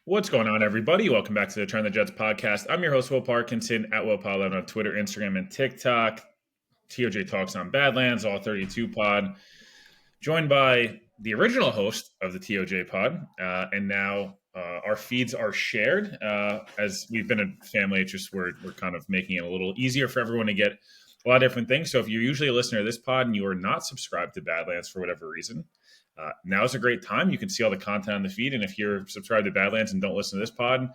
What's going on, everybody? Welcome back to the Turn the Jets podcast. I'm your host, Will Parkinson, at Will Parkinson on Twitter, Instagram, and TikTok. TOJ Talks on Badlands, All 32 pod. Joined by the original host of the TOJ pod. And now our feeds are shared. As we've been a family, it's just we're kind of making it a little easier for everyone to get a lot of different things. So if you're usually a listener to this pod and you are not subscribed to Badlands for whatever reason, now is a great time. You can see all the content on the feed. And if you're subscribed to Badlands and don't listen to this pod,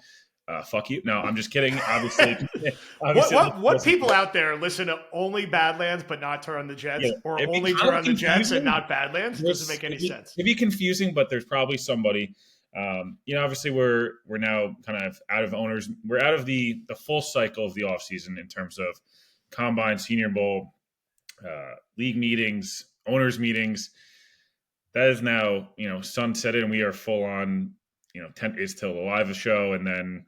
fuck you. No, I'm just kidding. Obviously, What people out there listen to only Badlands but not Turn on the Jets, yeah, or it'd be only kind Turn of on the Jets and confusing. not Badlands? Doesn't make any sense. It'd be confusing, but there's probably somebody. Obviously we're now kind of out of owners. We're out of the full cycle of the offseason in terms of combine, Senior Bowl, league meetings, owners meetings. That is now, sunsetted, and we are full on, 10 is till the live show, and then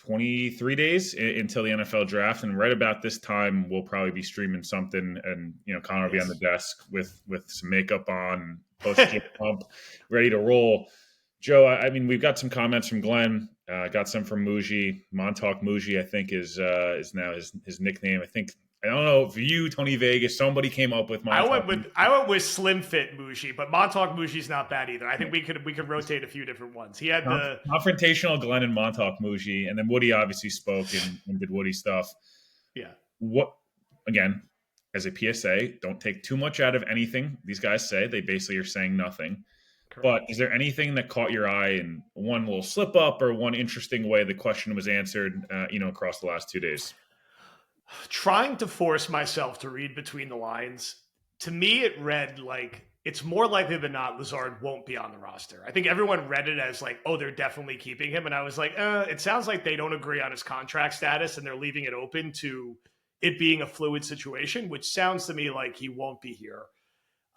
23 days until the NFL draft. And right about this time, we'll probably be streaming something, and, Connor will be on the desk with some makeup on, post-game pump, ready to roll. Joe, I mean, we've got some comments from Glenn, got some from Muji. Montauk Muji, I think, is now his nickname. I don't know if you, Tony Vegas, somebody came up with Montauk. I went with Slim Fit Muji, but Montauk Muji's not bad either. I think we could rotate a few different ones. He had the confrontational Glenn and Montauk Muji, and then Woody obviously spoke and did Woody stuff. Yeah. What, again, as a PSA, don't take too much out of anything these guys say. They basically are saying nothing. Correct. But is there anything that caught your eye in one little slip up or one interesting way the question was answered, across the last 2 days? Trying to force myself to read between the lines, to me, it read like it's more likely than not Lazard won't be on the roster. I think everyone read it as like, oh, they're definitely keeping him. And I was like, it sounds like they don't agree on his contract status and they're leaving it open to it being a fluid situation, which sounds to me like he won't be here.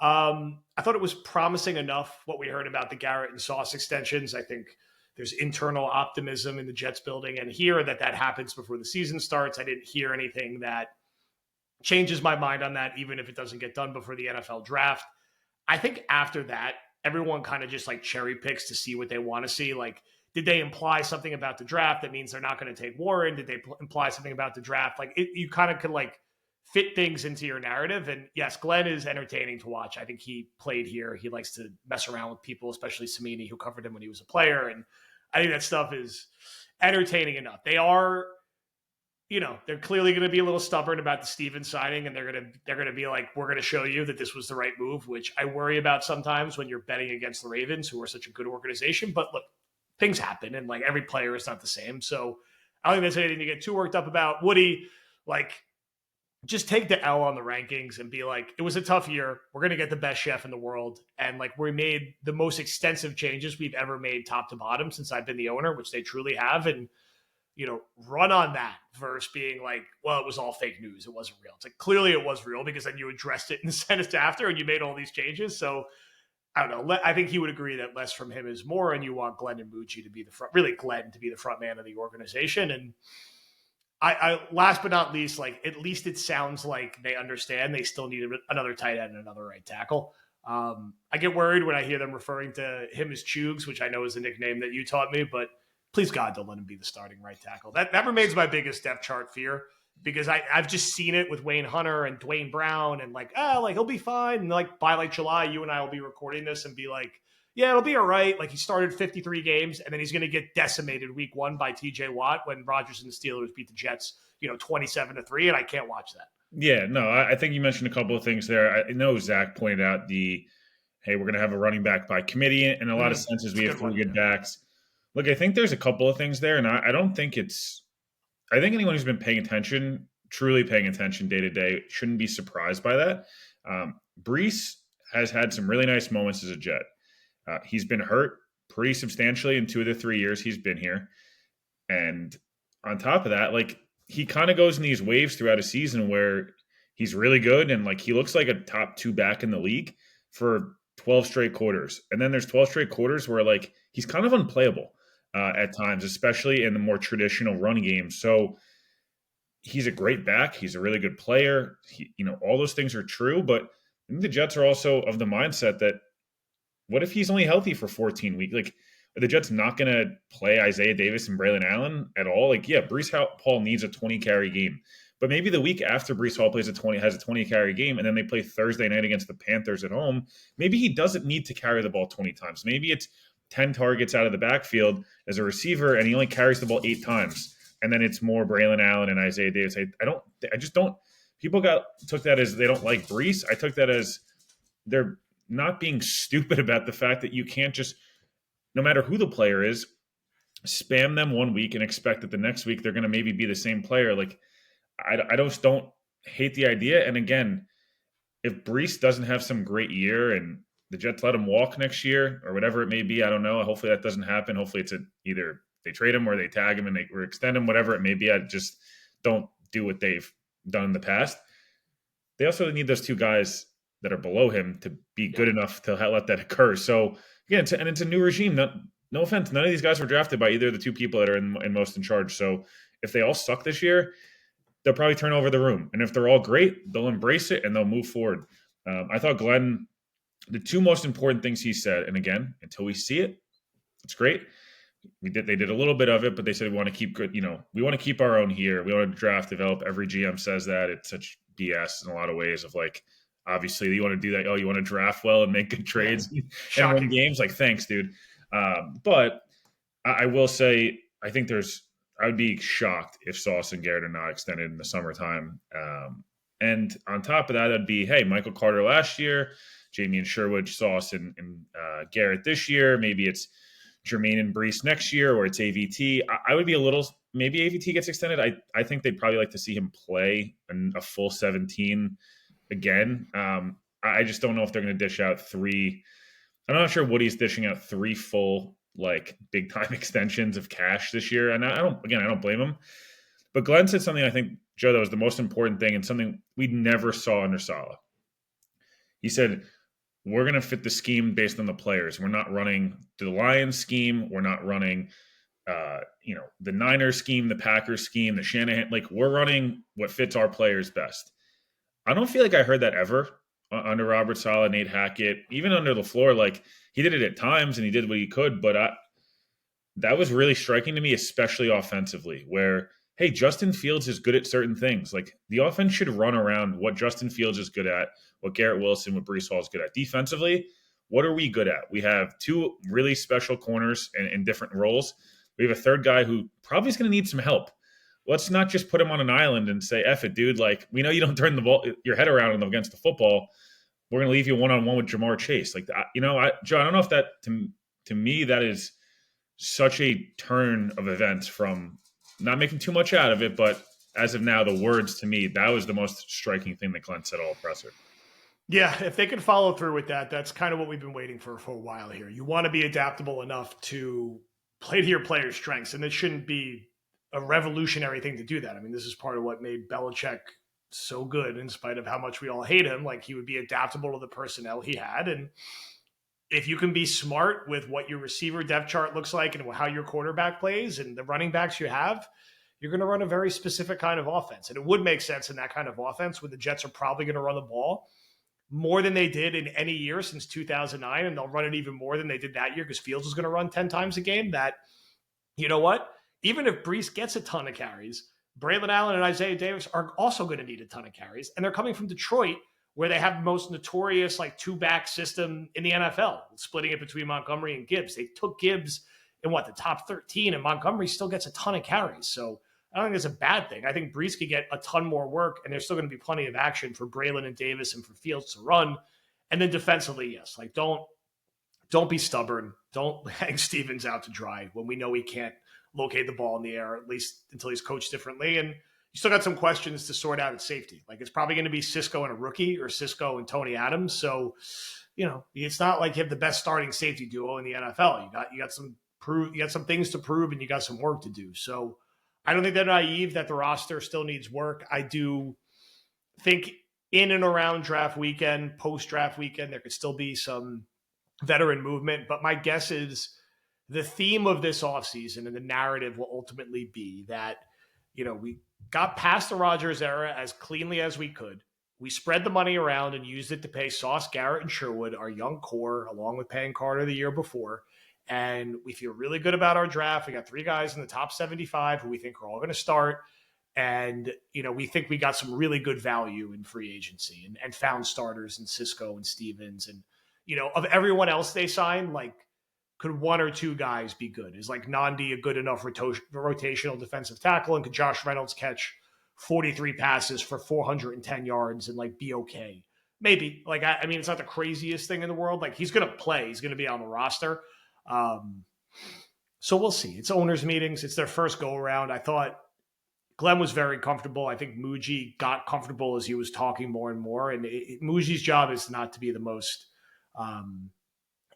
I thought it was promising enough what we heard about the Garrett and Sauce extensions. I think there's internal optimism in the Jets building and here that happens before the season starts. I didn't hear anything that changes my mind on that, even if it doesn't get done before the NFL draft. I think after that, everyone kind of just like cherry picks to see what they want to see. Like, did they imply something about the draft that means they're not going to take Warren? Did they imply something about the draft? Like, you kind of could like fit things into your narrative. And yes, Glenn is entertaining to watch. I think he played here. He likes to mess around with people, especially Samini, who covered him when he was a player. And I think that stuff is entertaining enough. They are, they're clearly going to be a little stubborn about the Stevens signing, and they're going to be like, we're going to show you that this was the right move, which I worry about sometimes when you're betting against the Ravens, who are such a good organization. But look, things happen, and like every player is not the same. So I don't think there's anything to get too worked up about. Woody, like, just take the L on the rankings and be like, it was a tough year. We're going to get the best chef in the world. And like, we made the most extensive changes we've ever made top to bottom since I've been the owner, which they truly have. And, run on that versus being like, well, it was all fake news. It wasn't real. It's like, clearly it was real because then you addressed it in the sentence after and you made all these changes. So I don't know. I think he would agree that less from him is more. And you want Glenn and Muji to be Glenn to be the front man of the organization. And I last but not least, like, at least it sounds like they understand they still need another tight end and another right tackle. I get worried when I hear them referring to him as Chugs, which I know is a nickname that you taught me, but please God, don't let him be the starting right tackle. That remains my biggest depth chart fear because I've just seen it with Wayne Hunter and Dwayne Brown and like he'll be fine. And like by like July, you and I will be recording this and be like, yeah, it'll be all right. Like, he started 53 games, and then he's going to get decimated week 1 by TJ Watt when Rodgers and the Steelers beat the Jets, 27-3, and I can't watch that. Yeah, no, I think you mentioned a couple of things there. I know Zach pointed out hey, we're going to have a running back by committee. In a lot of senses, we have 3 good backs. Look, I think there's a couple of things there, and I don't think I think anyone who's been paying attention, truly paying attention day to day, shouldn't be surprised by that. Brees has had some really nice moments as a Jet. He's been hurt pretty substantially in 2 of the 3 years he's been here. And on top of that, like, he kind of goes in these waves throughout a season where he's really good and like he looks like a top 2 back in the league for 12 straight quarters. And then there's 12 straight quarters where like he's kind of unplayable at times, especially in the more traditional run games. So he's a great back. He's a really good player. All those things are true, but I think the Jets are also of the mindset that what if he's only healthy for 14 weeks? Like, Are the Jets not going to play Isaiah Davis and Braylon Allen at all? Like, yeah, Hall needs a 20 carry game, but maybe the week after Brees Hall has a 20 carry game, and then they play Thursday night against the Panthers at home, maybe he doesn't need to carry the ball 20 times. Maybe it's 10 targets out of the backfield as a receiver, and he only carries the ball 8 times, and then it's more Braylon Allen and Isaiah Davis. I just don't. People took that as they don't like Brees. I took that as they're not being stupid about the fact that you can't just, no matter who the player is, spam them one week and expect that the next week they're going to maybe be the same player. Like, I don't hate the idea. And again, if Brees doesn't have some great year and the Jets let him walk next year or whatever it may be, I don't know. Hopefully that doesn't happen. Hopefully it's either they trade him or they tag him and they extend him, whatever it may be. I just don't do what they've done in the past. They also need those two guys that are below him to be good enough to let that occur. So again, it's a new regime. No offense, none of these guys were drafted by either of the two people that are in most in charge. So if they all suck this year, they'll probably turn over the room. And if they're all great, they'll embrace it and they'll move forward. I thought Glenn, the two most important things he said, and again, until we see it, it's great. They did a little bit of it, but they said we want to keep good. We want to keep our own here. We want to draft, develop. Every GM says that. It's such BS in a lot of ways of like, obviously you want to do that. Oh, you want to draft well and make good trades and win games. Like, thanks, dude. But I will say, I think I would be shocked if Sauce and Garrett are not extended in the summertime. And on top of that, it'd be, hey, Michael Carter last year, Jamie and Sherwood, Sauce and Garrett this year. Maybe it's Jermaine and Brees next year, or it's AVT. I would be maybe AVT gets extended. I think they'd probably like to see him play a full 17 again. I just don't know if they're going to dish out three. I'm not sure Woody's dishing out three full, like, big time extensions of cash this year. And I don't blame him. But Glenn said something, I think, Joe, that was the most important thing and something we never saw under Saleh. He said, we're going to fit the scheme based on the players. We're not running the Lions scheme. We're not running, the Niners scheme, the Packers scheme, the Shanahan. Like, we're running what fits our players best. I don't feel like I heard that ever under Robert Saleh, Nate Hackett, even under LaFleur. Like, he did it at times and he did what he could, but that was really striking to me, especially offensively, where, hey, Justin Fields is good at certain things. Like, the offense should run around what Justin Fields is good at, what Garrett Wilson, what Brees Hall is good at. Defensively, what are we good at? We have two really special corners in different roles. We have a third guy who probably is going to need some help. Let's not just put him on an island and say, F it, dude. Like, we know you don't turn your head around against the football. We're going to leave you one-on-one with Jamar Chase. Like, Joe, I don't know if that, to me, that is such a turn of events from not making too much out of it, but as of now, the words to me, that was the most striking thing that Glenn said all presser. Yeah, if they can follow through with that, that's kind of what we've been waiting for a while here. You want to be adaptable enough to play to your players' strengths, and it shouldn't be a revolutionary thing to do that. I mean, this is part of what made Belichick so good, in spite of how much we all hate him. Like, he would be adaptable to the personnel he had, and if you can be smart with what your receiver depth chart looks like and how your quarterback plays and the running backs you have, you're going to run a very specific kind of offense. And it would make sense in that kind of offense where the Jets are probably going to run the ball more than they did in any year since 2009. And they'll run it even more than they did that year because Fields is going to run 10 times a game. That, you know what? Even if Brees gets a ton of carries, Braylon Allen and Isaiah Davis are also going to need a ton of carries. And they're coming from Detroit, where they have the most notorious two-back system in the NFL, splitting it between Montgomery and Gibbs. They took Gibbs in the top 13, and Montgomery still gets a ton of carries. So I don't think it's a bad thing. I think Brees could get a ton more work, and there's still going to be plenty of action for Braylon and Davis and for Fields to run. And then defensively, yes, don't be stubborn. Don't hang Stevens out to dry when we know he can't locate the ball in the air, at least until he's coached differently. And you still got some questions to sort out at safety. Like, it's probably going to be Cisco and a rookie or Cisco and Tony Adams. So, it's not like you have the best starting safety duo in the NFL. You got some things to prove and you got some work to do. So I don't think they're naive that the roster still needs work. I do think in and around draft weekend, post-draft weekend, there could still be some veteran movement. But my guess is the theme of this offseason and the narrative will ultimately be that, we got past the Rodgers era as cleanly as we could. We spread the money around and used it to pay Sauce, Garrett, and Sherwood, our young core, along with paying Carter the year before. And we feel really good about our draft. We got 3 guys in the top 75 who we think are all going to start. And, we think we got some really good value in free agency and found starters in Cisco and Stevens. And, of everyone else they signed, like, could 1 or 2 guys be good? Is like Nandi a good enough rotational defensive tackle? And could Josh Reynolds catch 43 passes for 410 yards and like be okay? Maybe. Like, I mean, it's not the craziest thing in the world. Like, he's going to play. He's going to be on the roster. So we'll see. It's owners' meetings. It's their first go around. I thought Glenn was very comfortable. I think Muji got comfortable as he was talking more and more. And Muji's job is not to be the most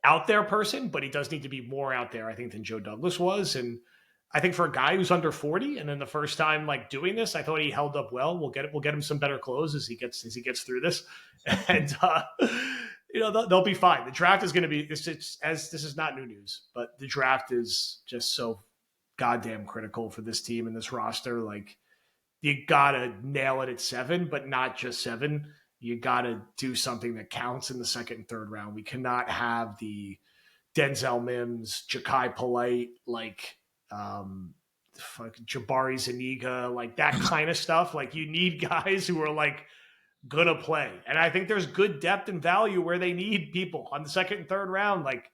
out there person, but he does need to be more out there, I think, than Joe Douglas was. And I think for a guy who's under 40 and then the first time like doing this, I thought he held up well. We'll get him some better clothes as he gets through this. And they'll be fine. The draft is going to be this is not new news, but the draft is just so goddamn critical for this team and this roster. Like, you gotta nail it at 7, but not just 7. You gotta do something that counts in the second and third round. We cannot have the Denzel Mims, Ja'Kai Polite, like Jabari Zuniga, like that kind of stuff. Like, you need guys who are like gonna play. And I think there's good depth and value where they need people on the second and third round. Like,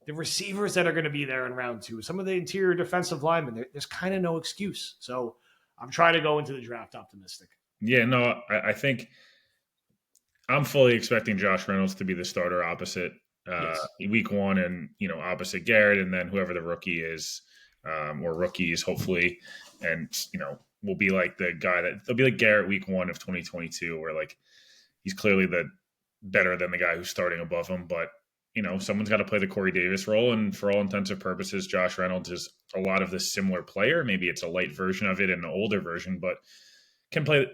the receivers that are going to be there in round 2, some of the interior defensive linemen, there's kind of no excuse. So I'm trying to go into the draft optimistic. Yeah, no, I think I'm fully expecting Josh Reynolds to be the starter opposite week 1 and, opposite Garrett, and then whoever the rookie is or rookies, hopefully. And, will be like the guy they'll be like Garrett week 1 of 2022, where like he's clearly the better than the guy who's starting above him. But, someone's got to play the Corey Davis role. And for all intents and purposes, Josh Reynolds is a lot of this similar player. Maybe it's a light version of it and an older version, but can play,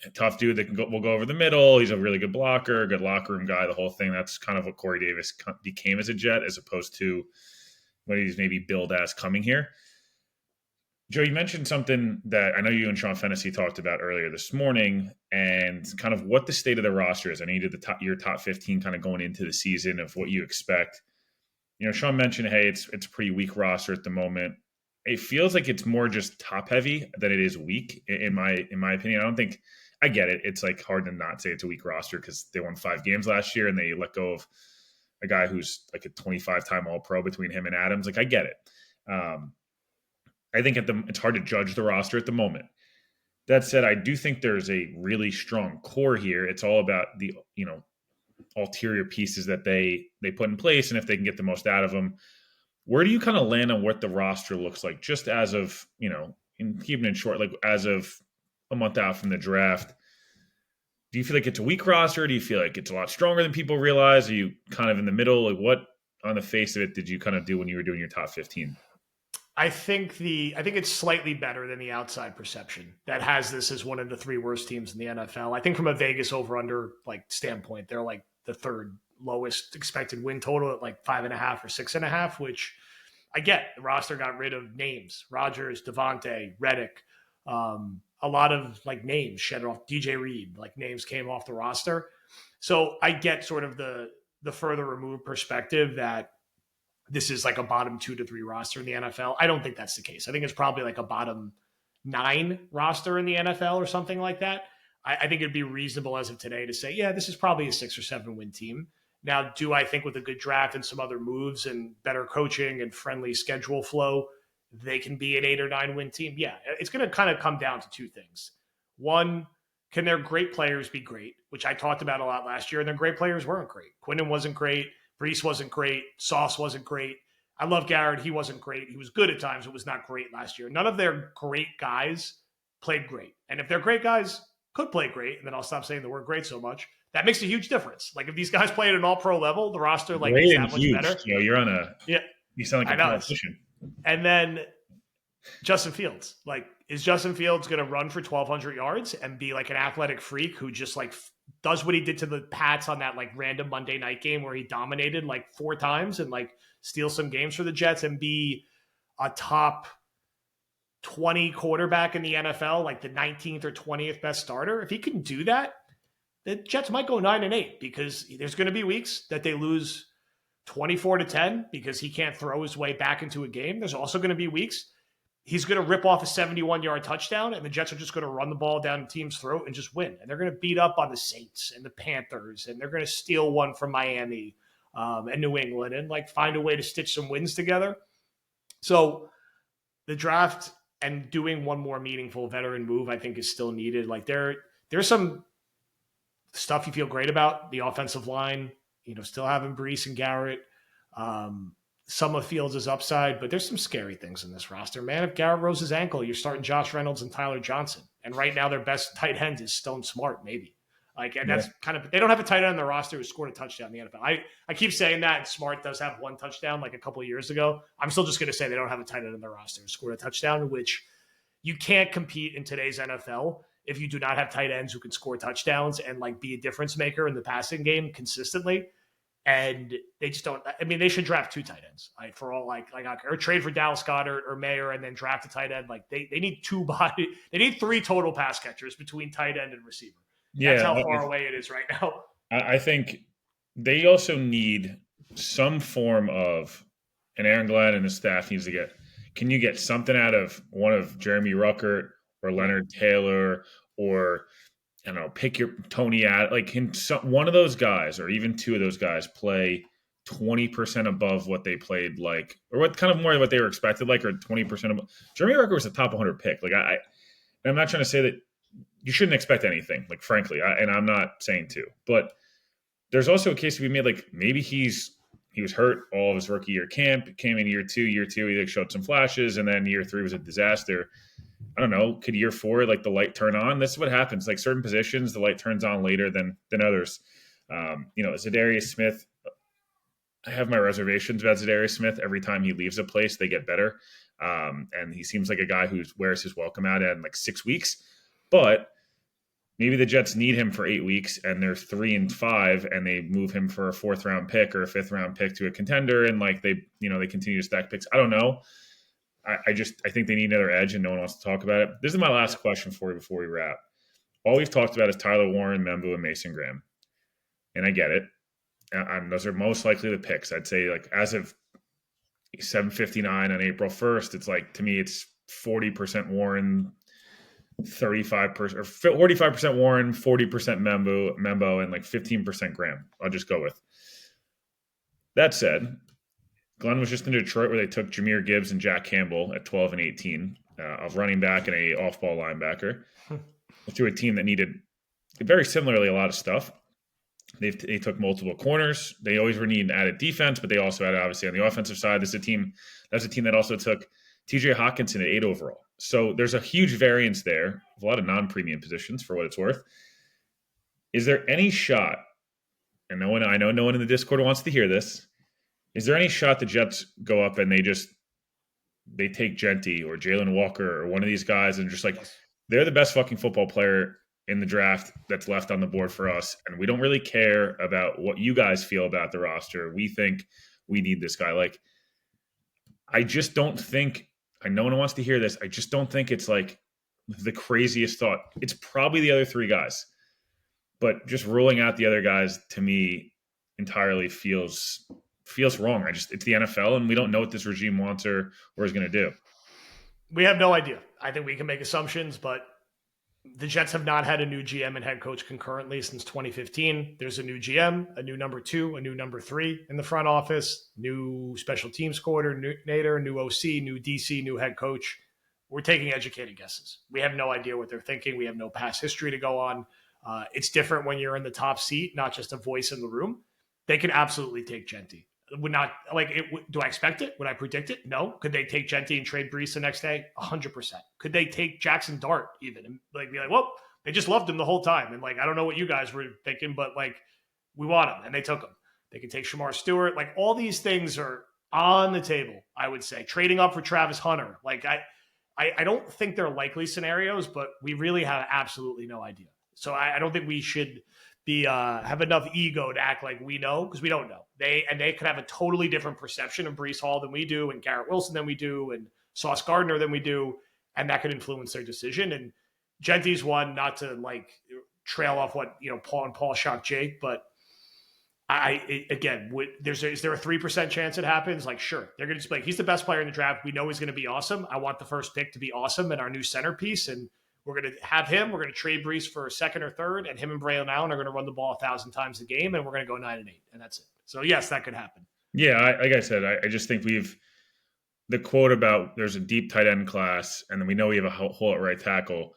a tough dude that will go over the middle. He's a really good blocker, good locker room guy, the whole thing. That's kind of what Corey Davis became as a Jet, as opposed to what he's maybe billed as coming here. Joe, you mentioned something that I know you and Sean Fennessy talked about earlier this morning, and kind of what the state of the roster is. I know you did your top 15 kind of going into the season of what you expect. Sean mentioned, hey, it's a pretty weak roster at the moment. It feels like it's more just top heavy than it is weak, in my opinion. I don't think I get it. It's like hard to not say it's a weak roster because they won 5 games last year and they let go of a guy who's like a 25-time All-Pro between him and Adams. Like, I get it. I think it's hard to judge the roster at the moment. That said, I do think there's a really strong core here. It's all about the ulterior pieces that they put in place, and if they can get the most out of them. Where do you kind of land on what the roster looks like, just as of keeping it short, like as of a month out from the draft? Do you feel like it's a weak roster? Do you feel like it's a lot stronger than people realize? Are you kind of in the middle? Like, what on the face of it did you kind of do when you were doing your top 15? I think it's slightly better than the outside perception that has this as one of the 3 worst teams in the NFL. I think from a Vegas over/under like standpoint, they're like the 3rd lowest expected win total at like 5.5 or 6.5, which I get. The roster got rid of names: Rodgers, Devontae, Reddick, a lot of like names shed off. DJ Reed, like names came off the roster. So I get sort of the further removed perspective that this is like a bottom 2 to 3 roster in the NFL. I don't think that's the case. I think it's probably like a bottom 9 roster in the NFL or something like that. I think it'd be reasonable as of today to say, yeah, this is probably a 6 or 7 win team. Now, do I think with a good draft and some other moves and better coaching and friendly schedule flow, they can be an 8 or 9 win team? Yeah, it's going to kind of come down to 2 things. One, can their great players be great, which I talked about a lot last year, and their great players weren't great. Quinnen wasn't great. Brees wasn't great. Sauce wasn't great. I love Garrett. He wasn't great. He was good at times. It was not great last year. None of their great guys played great. And if their great guys could play great, and then I'll stop saying the word great so much, that makes a huge difference. Like, if these guys play at an all-pro level, the roster like is that much huge. Better. You're on a – you sound like a politician. And then Justin Fields. Like, is Justin Fields going to run for 1,200 yards and be like an athletic freak who just like does what he did to the Pats on that like random Monday night game where he dominated like 4 times and like steal some games for the Jets and be a top 20 quarterback in the NFL, like the 19th or 20th best starter? If he can do that, the Jets might go 9-8 because there's going to be weeks that they lose 24-10 because he can't throw his way back into a game. There's also going to be weeks he's going to rip off a 71-yard touchdown, and the Jets are just going to run the ball down the team's throat and just win. And they're going to beat up on the Saints and the Panthers, and they're going to steal one from Miami and New England and like find a way to stitch some wins together. So the draft and doing one more meaningful veteran move, I think, is still needed. Like there's some stuff you feel great about. The offensive line, still having Brees and Garrett. Some of Fields' upside, but there's some scary things in this roster, man. If Garrett rows his ankle, you're starting Josh Reynolds and Tyler Johnson. And right now, their best tight end is Stone Smart, maybe. And that's kind of, they don't have a tight end on their roster who scored a touchdown in the NFL. I keep saying that, and Smart does have one touchdown like a couple of years ago. I'm still just going to say they don't have a tight end on their roster who scored a touchdown, which you can't compete in today's NFL if you do not have tight ends who can score touchdowns and like be a difference maker in the passing game consistently. And they just don't. I mean, they should draft 2 tight ends, for all or trade for Dallas Goedert or Mayer and then draft a tight end. Like they need 2 they need 3 total pass catchers between tight end and receiver. That's how far away it is right now. I think they also need some form of, and Aaron Glenn and the staff needs to get. Can you get something out of one of Jeremy Ruckert or Leonard Taylor or? I don't know, pick your Tony out. Like, can one of those guys or even 2 of those guys play 20% above what they played like, or what kind of more of what they were expected like, or 20% above? Jeremy Ruckert was a top 100 pick. Like, I'm not trying to say that you shouldn't expect anything, like, frankly, and I'm not saying to, but there's also a case to be made, like, maybe he was hurt all of his rookie year camp, came in year two, he like showed some flashes, and then year 3 was a disaster. I don't know, could year 4, like the light turn on? This is what happens. Like certain positions, the light turns on later than others. Zadarius Smith, I have my reservations about Zadarius Smith. Every time he leaves a place, they get better. And he seems like a guy who wears his welcome out in like 6 weeks. But maybe the Jets need him for 8 weeks and they're 3-5 and they move him for a 4th round pick or a 5th round pick to a contender. And like they continue to stack picks. I don't know. I think they need another edge, and no one wants to talk about it. This is my last question for you before we wrap. All we've talked about is Tyler Warren, Membu, and Mason Graham, and I get it. And those are most likely the picks. I'd say, like as of 7:59 on April 1st, it's like to me, it's 40% Warren, 35% or 45% Warren, 40% Membo, and like 15% Graham. I'll just go with. That said, Glenn was just in Detroit where they took Jahmyr Gibbs and Jack Campbell at 12 and 18 of running back and a off-ball linebacker to a team that needed very similarly a lot of stuff. They took multiple corners. They always were needing added defense, but they also had obviously on the offensive side. That's a team that also took TJ Hawkinson at 8 overall. So there's a huge variance there, a lot of non-premium positions for what it's worth. Is there any shot? And I know no one in the Discord wants to hear this. Is there any shot the Jets go up and they take Genty or Jalen Walker or one of these guys and just like they're the best fucking football player in the draft that's left on the board for us, and we don't really care about what you guys feel about the roster. We think we need this guy. Like, I just don't think – no one wants to hear this. I just don't think it's like the craziest thought. It's probably the other 3 guys. But just ruling out the other guys to me entirely feels wrong. It's the NFL, and we don't know what this regime wants or is going to do. We have no idea. I think we can make assumptions, but the Jets have not had a new GM and head coach concurrently since 2015. There's a new GM, a new number 2, a new number 3 in the front office, new special teams coordinator, new OC, new DC, new head coach. We're taking educated guesses. We have no idea what they're thinking. We have no past history to go on. It's different when you're in the top seat, not just a voice in the room. They can absolutely take Genty. Would not like it. Do I expect it? Would I predict it? No. Could they take Genty and trade Brees the next day? 100%. Could they take Jackson Dart even and like be like, well, they just loved him the whole time, and like I don't know what you guys were thinking, but like we want him, and they took him. They could take Shamar Stewart. Like all these things are on the table. I would say trading up for Travis Hunter. Like I don't think they're likely scenarios, but we really have absolutely no idea. So I don't think we should have enough ego to act like we know, because we don't know. They could have a totally different perception of Breece Hall than we do, and Garrett Wilson than we do, and Sauce Gardner than we do, and that could influence their decision. And Genty's one, not to like trail off what Paul shocked Jake, but Again, is there a 3% chance it happens? Like, sure, they're going to just be like, he's the best player in the draft. We know he's going to be awesome. I want the first pick to be awesome and our new centerpiece, and we're going to have him. We're going to trade Brees for a second or third, and him and Braylon Allen are going to run the ball 1,000 times a game, and we're going to go 9-8, and that's it. So yes, that could happen. Yeah, like I said, I just think the quote about there's a deep tight end class, and then we know we have a hole at right tackle.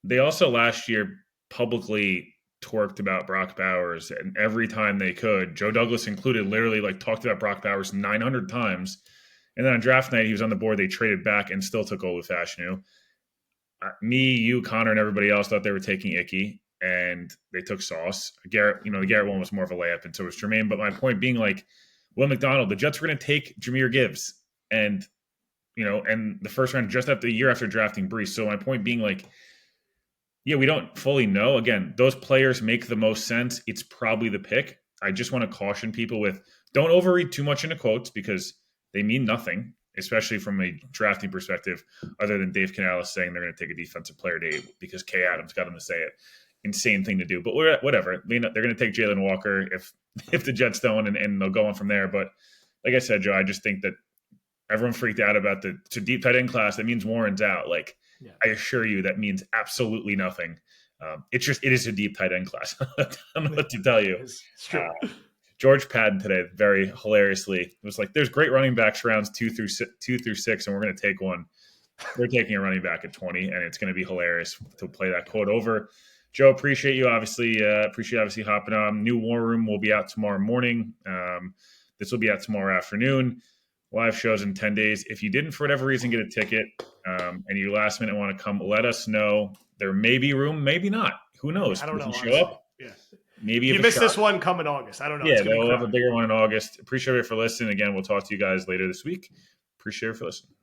They also last year publicly twerked about Brock Bowers, and every time they could, Joe Douglas included, literally like talked about Brock Bowers 900 times. And then on draft night, he was on the board. They traded back and still took Olufashinu. Me, you, Connor, and everybody else thought they were taking Icky, and they took Sauce. Garrett, the Garrett one was more of a layup, and so was Jermaine. But my point being, like, Will McDonald, the Jets were going to take Jahmyr Gibbs, and and the first round just after the year after drafting Brees. So my point being, like, yeah, we don't fully know. Again, those players make the most sense. It's probably the pick. I just want to caution people with don't overread too much into quotes because they mean nothing, especially from a drafting perspective, other than Dave Canales saying they're going to take a defensive player today because Kay Adams got him to say it. Insane thing to do, but whatever. They're going to take Jalen Walker if the Jets don't, and they'll go on from there. But like I said, Joe, I just think that everyone freaked out about the deep tight end class. That means Warren's out. Like, yeah. I assure you that means absolutely nothing. It is a deep tight end class. I don't know what to tell you. It's true. George Padden today, very hilariously, was like, there's great running backs rounds 2 through 6, and we're going to take one. We're taking a running back at 20, and it's going to be hilarious to play that quote over. Joe, appreciate you. Obviously hopping on. New War Room will be out tomorrow morning. This will be out tomorrow afternoon. Live shows in 10 days. If you didn't, for whatever reason, get a ticket and you last minute want to come, let us know. There may be room, maybe not. Who knows? I don't know. Show up. Yeah. Maybe you missed this one come in August. I don't know. Yeah, they'll have a bigger one in August. Appreciate it for listening. Again, we'll talk to you guys later this week. Appreciate it for listening.